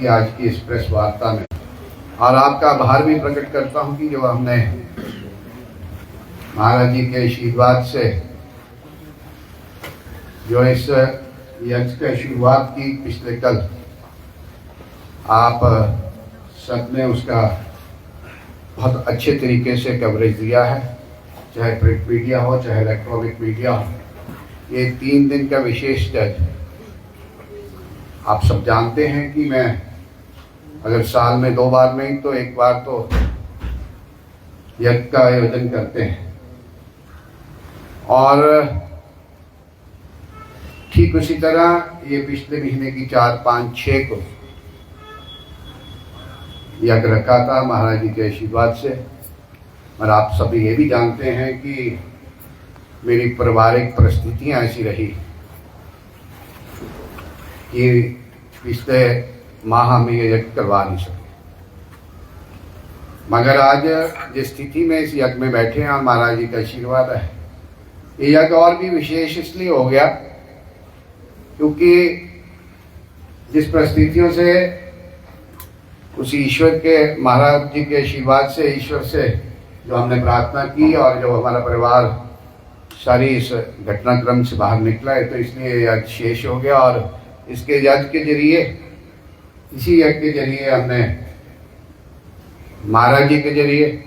की आज की इस प्रेस वार्ता में, और आपका आभार भी प्रकट करता हूं कि जो हमने महाराज जी के आशीर्वाद से जो इस यज्ञ की शुरुआत की पिछले कल, आप सबने उसका बहुत अच्छे तरीके से कवरेज दिया है, चाहे प्रिंट मीडिया हो चाहे इलेक्ट्रॉनिक मीडिया हो। ये 3 दिन का विशेष यज्ञ, आप सब जानते हैं कि मैं अगर साल में 2 बार नहीं तो 1 बार तो यज्ञ का आयोजन करते हैं, और ठीक उसी तरह ये पिछले महीने की 4, 5, 6 को यज्ञ रखा था महाराज जी के आशीर्वाद से। और आप सभी ये भी जानते हैं कि मेरी पारिवारिक परिस्थितियां ऐसी रही कि पिछले माह हम ये यज्ञ करवा नहीं सके, मगर आज जिस स्थिति में इस यज्ञ में बैठे हैं और महाराज जी का आशीर्वाद है, ये यज्ञ और भी विशेष इसलिए हो गया क्योंकि जिस परिस्थितियों से उस ईश्वर के, महाराज जी के आशीर्वाद से, ईश्वर से जो हमने प्रार्थना की और जो हमारा परिवार सारी इस घटनाक्रम से बाहर निकला है, तो इसलिए यज्ञ शेष हो गया। और इसके यज्ञ के जरिए, इसी यज्ञ के जरिए हमने महाराज जी के जरिए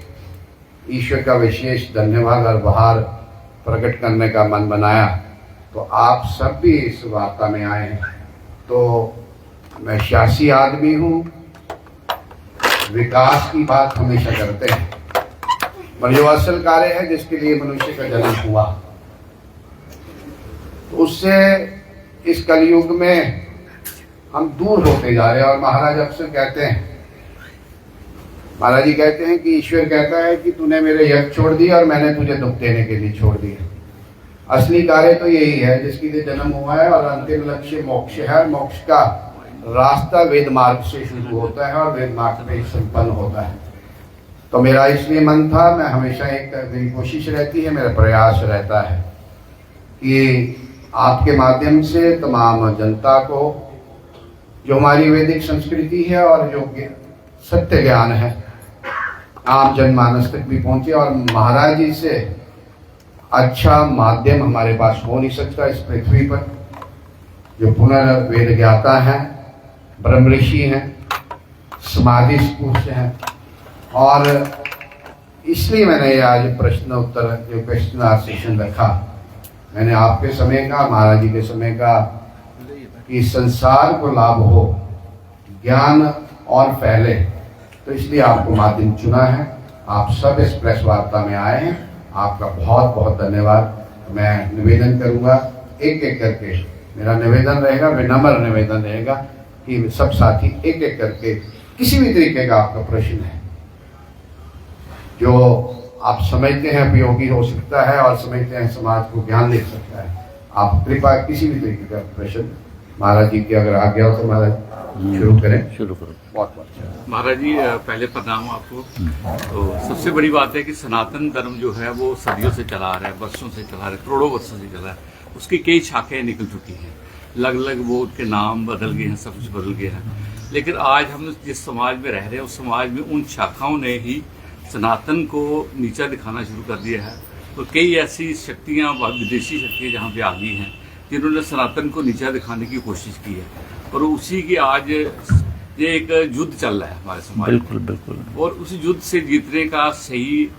ईश्वर का विशेष धन्यवाद और आभार प्रकट करने का मन बनाया। तो आप सब भी इस वार्ता में आए हैं। तो मैं सियासी आदमी हूँ, विकास की बात हमेशा करते हैं, पर जो असल कार्य है जिसके लिए मनुष्य का जन्म हुआ, तो उससे इस कलयुग में हम दूर होते जा रहे हैं। और महाराज अक्सर कहते हैं, महाराज जी कहते हैं कि ईश्वर कहता है कि तूने मेरे यज्ञ छोड़ दिया और मैंने तुझे दुख देने के लिए छोड़ दिया। असली कार्य तो यही है जिसके लिए जन्म हुआ है, और अंतिम लक्ष्य मोक्ष है। मोक्ष का रास्ता वेद मार्ग से शुरू होता है और वेद मार्ग में संपन्न होता है। तो मेरा इसलिए मन था, मैं हमेशा मेरी कोशिश रहती है, मेरा प्रयास रहता है कि आपके माध्यम से तमाम जनता को जो हमारी वैदिक संस्कृति है और जो सत्य ज्ञान है आम जनमानस तक भी पहुंचे। और महाराज जी से अच्छा माध्यम हमारे पास हो नहीं सकता इस पृथ्वी पर, जो पुनर्वेद ज्ञाता हैं, ब्रह्म ऋषि हैं, समाधि पुरुष हैं। और इसलिए मैंने ये आज प्रश्न उत्तर जो क्वेश्चन आंसर सेशन रखा, मैंने आपके समय का, महाराज जी के समय का, कि संसार को लाभ हो, ज्ञान और फैले, तो इसलिए आपको माध्यम चुना है। आप सब इस प्रेस वार्ता में आए हैं, आपका बहुत बहुत धन्यवाद। मैं निवेदन करूंगा एक एक करके, मेरा निवेदन रहेगा, विनम्र निवेदन रहेगा कि सब साथी एक एक करके किसी भी तरीके का आपका प्रश्न है जो आप समझते हैं उपयोगी हो सकता है और समझते हैं समाज को ज्ञान दे सकता है, आप कृपया किसी भी तरीके का प्रश्न महाराज जी की अगर आज्ञा हो तो महाराज शुरू करें। शुरू करो। बहुत बहुत महाराज जी, पहले प्रणाम आपको। तो सबसे बड़ी बात है कि सनातन धर्म जो है वो सदियों से चला आ रहा है, वर्षों से चला रहा है, करोड़ों वर्षों से चला रहा है। उसकी कई शाखाएं निकल चुकी हैं, अलग अलग वो उनके नाम बदल गए हैं, सब कुछ बदल गया है। लेकिन आज हम जिस समाज में रह रहे हैं उस समाज में उन शाखाओं ने ही सनातन को नीचा दिखाना शुरू कर दिया है। तो कई ऐसी शक्तियाँ, विदेशी शक्तियाँ जहाँ पे आ गई हैं जिन्होंने सनातन को नीचा दिखाने की कोशिश की है, और उसी की आज ये एक युद्ध चल रहा है हमारे समाज। बिल्कुल बिल्कुल। और उस युद्ध से जीतने का सही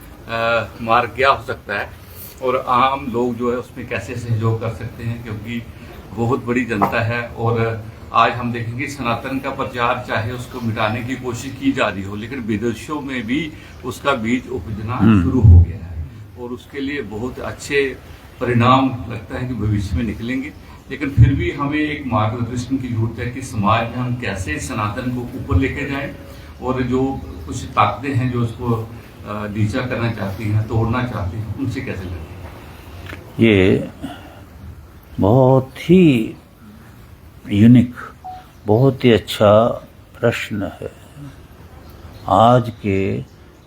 मार्ग क्या हो सकता है और आम लोग जो है उसमें कैसे सहयोग कर सकते हैं, क्योंकि बहुत बड़ी जनता है। और आज हम देखेंगे सनातन का प्रचार, चाहे उसको मिटाने की कोशिश की जा रही हो, लेकिन विदेशों में भी उसका बीज उपजना शुरू हो गया है, और उसके लिए बहुत अच्छे परिणाम लगता है कि भविष्य में निकलेंगे। लेकिन फिर भी हमें एक मार्गदर्शन की जरूरत है कि समाज में हम कैसे सनातन को ऊपर लेके जाएं, और जो कुछ ताकतें हैं जो उसको नीचा करना चाहती हैं, तोड़ना चाहती हैं, उनसे कैसे लड़ें। ये बहुत ही यूनिक, बहुत ही अच्छा प्रश्न है। आज के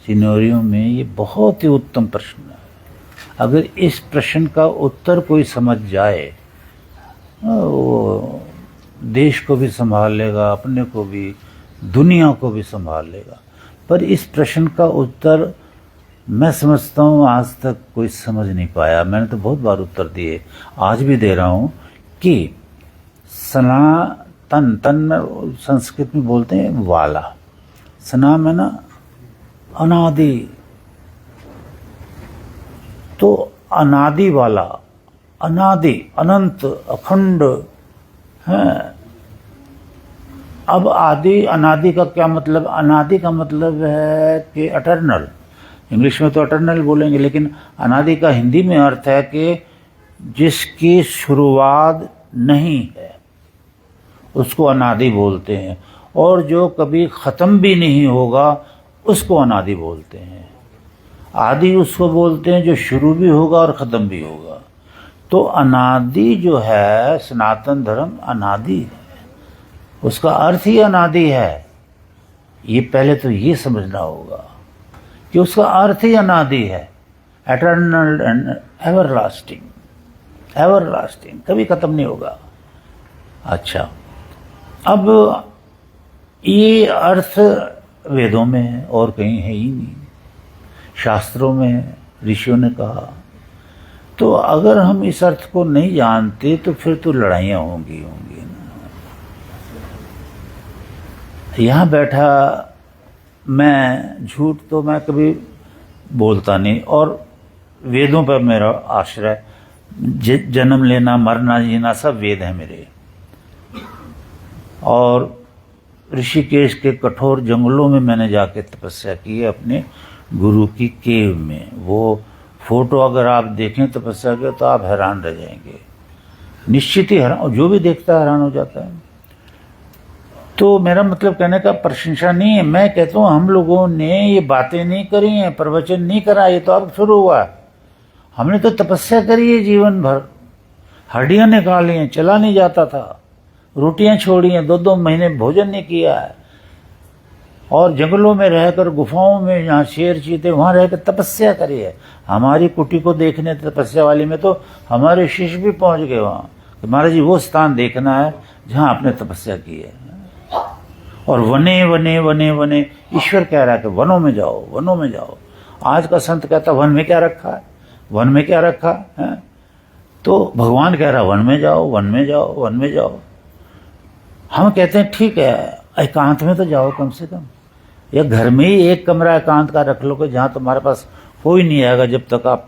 सिनेरियो में ये बहुत ही उत्तम प्रश्न है। अगर इस प्रश्न का उत्तर कोई समझ जाए, वो देश को भी संभाल लेगा, अपने को भी दुनिया को भी संभाल लेगा। पर इस प्रश्न का उत्तर मैं समझता हूँ आज तक कोई समझ नहीं पाया। मैंने तो बहुत बार उत्तर दिए, आज भी दे रहा हूँ कि सनातन, तन में संस्कृत में बोलते हैं वाला, सना में ना अनादि, तो अनादि वाला, अनादि, अनंत, अखंड है। अब आदि अनादि का क्या मतलब? अनादि का मतलब है कि अटर्नल, इंग्लिश में तो अटर्नल बोलेंगे, लेकिन अनादि का हिंदी में अर्थ है कि जिसकी शुरुआत नहीं है उसको अनादि बोलते हैं, और जो कभी ख़त्म भी नहीं होगा उसको अनादि बोलते हैं। आदि उसको बोलते हैं जो शुरू भी होगा और ख़त्म भी होगा। तो अनादि जो है, सनातन धर्म अनादि है, उसका अर्थ ही अनादि है। ये पहले तो ये समझना होगा कि उसका अर्थ ही अनादि है, एटर्नल एंड एवरलास्टिंग, एवरलास्टिंग, कभी ख़त्म नहीं होगा। अच्छा, अब ये अर्थ वेदों में है और कहीं है ही नहीं, शास्त्रों में है, ऋषियों ने कहा। तो अगर हम इस अर्थ को नहीं जानते तो फिर तो लड़ाइयाँ होंगी ना। यहाँ बैठा मैं झूठ तो मैं कभी बोलता नहीं, और वेदों पर मेरा आश्रय, जन्म लेना, मरना, जीना सब वेद है मेरे। और ऋषिकेश के कठोर जंगलों में मैंने जाके तपस्या की है अपने गुरु की केव में। वो फोटो अगर आप देखें तपस्या के तो आप हैरान रह जाएंगे, निश्चित ही हैरान, जो भी देखता है हैरान हो जाता है। तो मेरा मतलब कहने का प्रशंसा नहीं है, मैं कहता हूँ हम लोगों ने ये बातें नहीं करी हैं, प्रवचन नहीं करा, ये तो अब शुरू हुआ है। हमने तो तपस्या करी है जीवन भर, हड्डियाँ निकाली हैं, चला नहीं जाता था, रोटियां छोड़ी हैं, 2-2 महीने भोजन नहीं किया है, और जंगलों में रहकर, गुफाओं में, जहाँ शेर चीते, वहाँ रहकर तपस्या करी है। हमारी कुटी को देखने तपस्या वाली में तो हमारे शिष्य भी पहुँच गए वहाँ, तो महाराज जी वो स्थान देखना है जहाँ आपने तपस्या की है। और वने वने वने वने, ईश्वर कह रहा है कि वनों में जाओ, वनों में जाओ। आज का संत कहता वन में क्या रखा है, वन में क्या रखा है? तो भगवान कह रहा वन में जाओ, वन में जाओ, वन में जाओ। हम कहते हैं ठीक है, एकांत में तो जाओ कम से कम, या घर में ही एक कमरा एकांत का रख लो कि जहाँ तुम्हारे पास कोई नहीं आएगा जब तक आप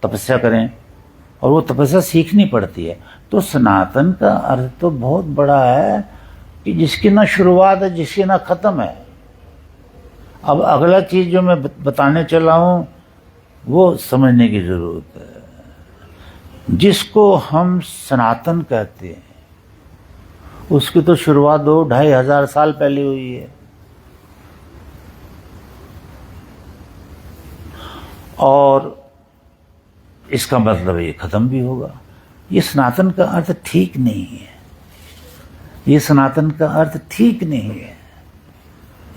तपस्या करें, और वो तपस्या सीखनी पड़ती है। तो सनातन का अर्थ तो बहुत बड़ा है कि जिसकी ना शुरुआत है, जिसकी ना ख़त्म है। अब अगला चीज़ जो मैं बताने चला हूँ वो समझने की ज़रूरत है। जिसको हम सनातन कहते हैं उसकी तो शुरुआत 2-2,500 साल पहले हुई है, और इसका मतलब ये ख़त्म भी होगा। ये सनातन का अर्थ ठीक नहीं है, ये सनातन का अर्थ ठीक नहीं है।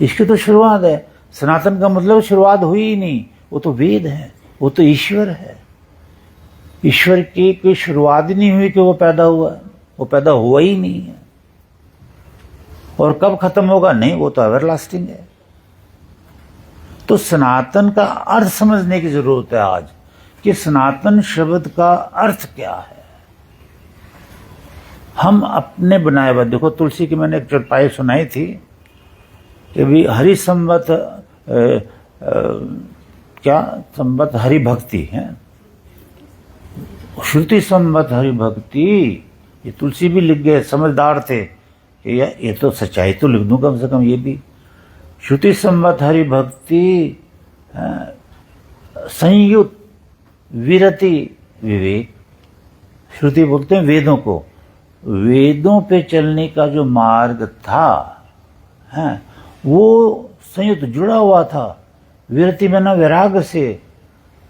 इसकी तो शुरुआत है, सनातन का मतलब शुरुआत हुई ही नहीं, वो तो वेद है, वो तो ईश्वर है। ईश्वर की कोई शुरुआत ही नहीं हुई कि वो पैदा हुआ, वो पैदा हुआ ही नहीं है। और कब खत्म होगा? नहीं, वो तो एवरलास्टिंग है। तो सनातन का अर्थ समझने की जरूरत है आज, कि सनातन शब्द का अर्थ क्या है। हम अपने बनाए हुए, देखो तुलसी की मैंने एक चौपाई सुनाई थी कि भी हरि संवत क्या संवत हरि भक्ति है, श्रुति संवत हरि भक्ति। ये तुलसी भी लिख गए, समझदार थे कि ये तो सच्चाई तो लिख दूं कम से कम ये भी। श्रुति संवत हरि भक्ति, संयुत विरति विवेक। श्रुति बोलते हैं वेदों को, वेदों पे चलने का जो मार्ग था है वो संयुक्त जुड़ा हुआ था। विरति में ना वैराग्य से,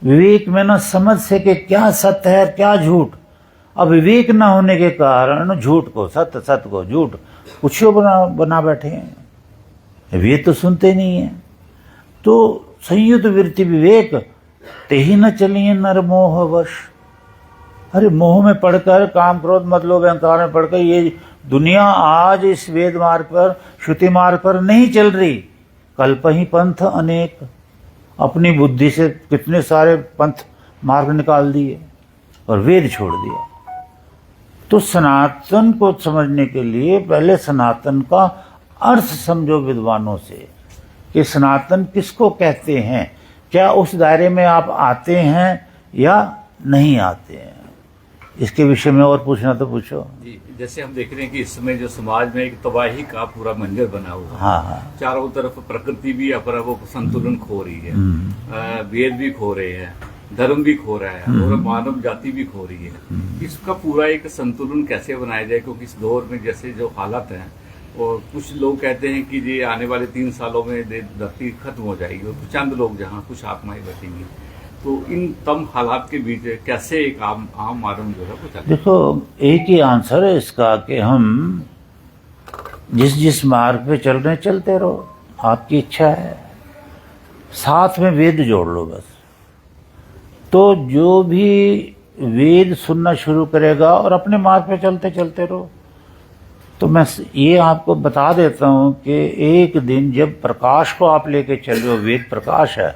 विवेक में ना समझ से कि क्या सत्य है क्या झूठ। अब विवेक ना होने के कारण झूठ को सत्य, सत्य को झूठ कुछ बना बैठे हैं, वेद तो सुनते नहीं है। तो संयुक्त वृत्ति विवेक ते ही न चलिए नर मोह वश। अरे मोह में पढ़कर, काम क्रोध मत लोभ अहंकार में पढ़कर ये दुनिया आज इस वेद मार्ग पर, श्रुति मार्ग पर नहीं चल रही। कल्प ही पंथ अनेक, अपनी बुद्धि से कितने सारे पंथ मार्ग निकाल दिए और वेद छोड़ दिया। तो सनातन को समझने के लिए पहले सनातन का अर्थ समझो विद्वानों से, कि सनातन किसको कहते हैं, क्या उस दायरे में आप आते हैं या नहीं आते हैं। इसके विषय में और पूछना तो पूछो। जी, जैसे हम देख रहे हैं कि इस समय जो समाज में एक तबाही का पूरा मंजर बना हुआ है। हाँ, चारों तरफ प्रकृति भी अपना वो संतुलन खो रही है, वेद भी खो रहे हैं, धर्म भी खो रहा है और मानव जाति भी खो रही है। इसका पूरा एक संतुलन कैसे बनाया जाए, क्योंकि इस दौर में जैसे जो हालत है, और कुछ लोग कहते हैं कि ये आने वाले 3 सालों में धरती खत्म हो जाएगी और चंद लोग जहाँ कुछ आत्माएं बचेंगी। तो इन तम हालात के बीच कैसे एक आम मानव जो है वो चले। देखो एक ही आंसर है इसका कि हम जिस मार्ग पे चल रहे हैं चलते रहो, आपकी इच्छा है, साथ में वेद जोड़ लो बस। तो जो भी वेद सुनना शुरू करेगा और अपने मार्ग पे चलते चलते रहो। तो मैं ये आपको बता देता हूँ कि एक दिन जब प्रकाश को आप लेके चल रहे हो, वेद प्रकाश है,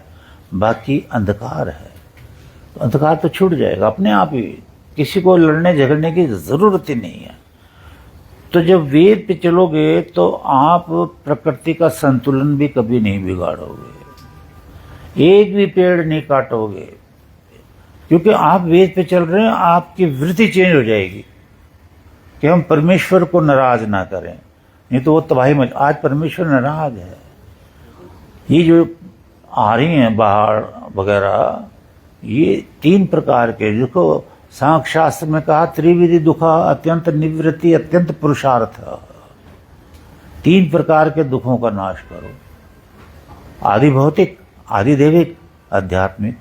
बाकी अंधकार है, तो अंधकार तो छूट जाएगा अपने आप ही, किसी को लड़ने झगड़ने की जरूरत ही नहीं है। तो जब वेद पे चलोगे तो आप प्रकृति का संतुलन भी कभी नहीं बिगाड़ोगे, एक भी पेड़ नहीं काटोगे, क्योंकि आप वेद पे चल रहे हैं। आपकी वृत्ति चेंज हो जाएगी कि हम परमेश्वर को नाराज ना करें, नहीं तो वो तबाही मच। आज परमेश्वर नाराज है। ये जो आ रही हैं बाढ़ वगैरह, ये 3 प्रकार के, जिसको सांख्य शास्त्र में कहा त्रिविधि दुखा अत्यंत निवृत्ति अत्यंत पुरुषार्थ। 3 प्रकार के दुखों का नाश करो, आदि भौतिक, आदि दैविक, आध्यात्मिक।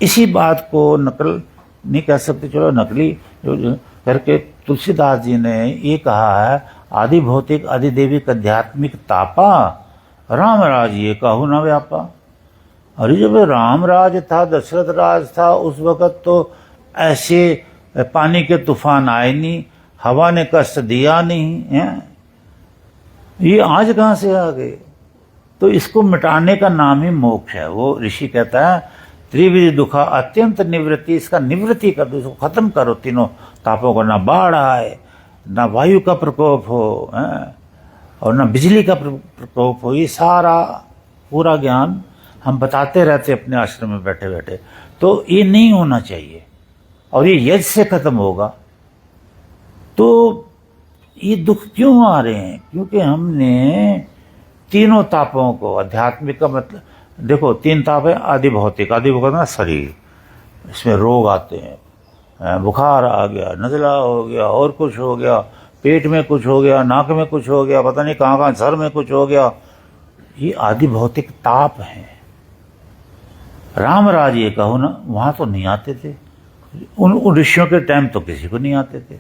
इसी बात को नकल नहीं कह सकते, चलो नकली जो करके तुलसीदास जी ने ये कहा है, आदि भौतिक आदि दैविक आध्यात्मिक तापा राम राज ये कहू न व्यापा। अरे जब राम राज था, दशरथ राज था, उस वक़्त तो ऐसे पानी के तूफान आए नहीं, हवा ने कष्ट दिया नहीं है, ये आज कहाँ से आ गए। तो इसको मिटाने का नाम ही मोक्ष है। वो ऋषि कहता है त्रिविधि दुखा अत्यंत निवृत्ति, इसका निवृत्ति कर दो, इसको खत्म करो तीनों तापों को। ना बाढ़ आए, ना वायु का प्रकोप हो, और ना बिजली का प्रकोप हो। ये सारा पूरा ज्ञान हम बताते रहते अपने आश्रम में बैठे बैठे। तो ये नहीं होना चाहिए और ये यज्ञ से खत्म होगा। तो ये दुख क्यों आ रहे हैं? क्योंकि हमने तीनों तापों को, आध्यात्मिक का मतलब देखो 3 ताप है, आदि भौतिक। आदि भौतिक ना शरीर, इसमें रोग आते हैं, बुखार आ गया, नज़ला हो गया, और कुछ हो गया, पेट में कुछ हो गया, नाक में कुछ हो गया, पता नहीं कहाँ कहाँ सर में कुछ हो गया। ये आदि भौतिक ताप हैं। राम राज ये कहो ना, वहाँ तो नहीं आते थे, उन ऋषियों के टाइम तो किसी को नहीं आते थे।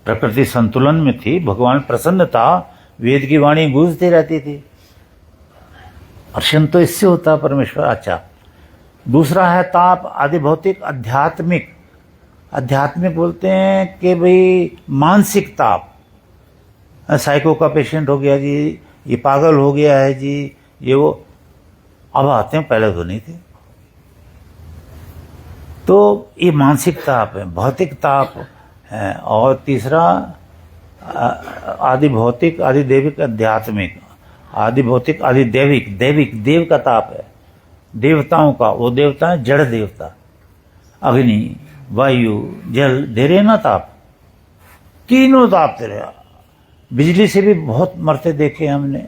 प्रकृति संतुलन में थी, भगवान प्रसन्न था, वेद की वाणी गूंजती रहती थी। हर्षण तो इससे होता है परमेश्वर। अच्छा, दूसरा है ताप आदि भौतिक आध्यात्मिक। आध्यात्मिक बोलते हैं कि भाई मानसिक ताप, साइको का पेशेंट हो गया जी, ये पागल हो गया है जी, ये वो। अब आते हैं, पहले तो नहीं थे। तो ये मानसिक ताप है, भौतिक ताप है। और तीसरा आदि भौतिक आदि दैविक आध्यात्मिक। आदि भौतिक आदि दैविक, दैविक देव का ताप है, देवताओं का। वो देवता है जड़ देवता, अग्नि वायु जल, दे रहे ना ताप, तीनों ताप दे रहे। बिजली से भी बहुत मरते देखे हमने,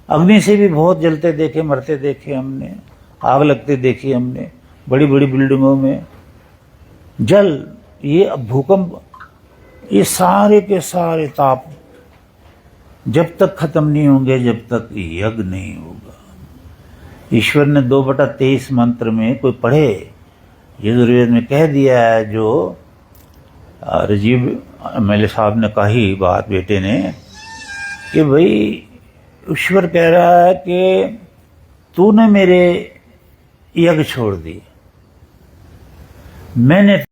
अग्नि से भी बहुत जलते देखे, मरते देखे हमने, आग लगते देखी हमने बड़ी बड़ी बिल्डिंगों में। जल, ये भूकंप, ये सारे के सारे ताप जब तक खत्म नहीं होंगे, जब तक यज्ञ नहीं होगा। ईश्वर ने 2/23 मंत्र में कोई पढ़े, यजुर्वेद में कह दिया है। जो राजीव एमएलए साहब ने कही बात बेटे ने, कि भाई ईश्वर कह रहा है कि तूने मेरे यज्ञ छोड़ दी, मैंने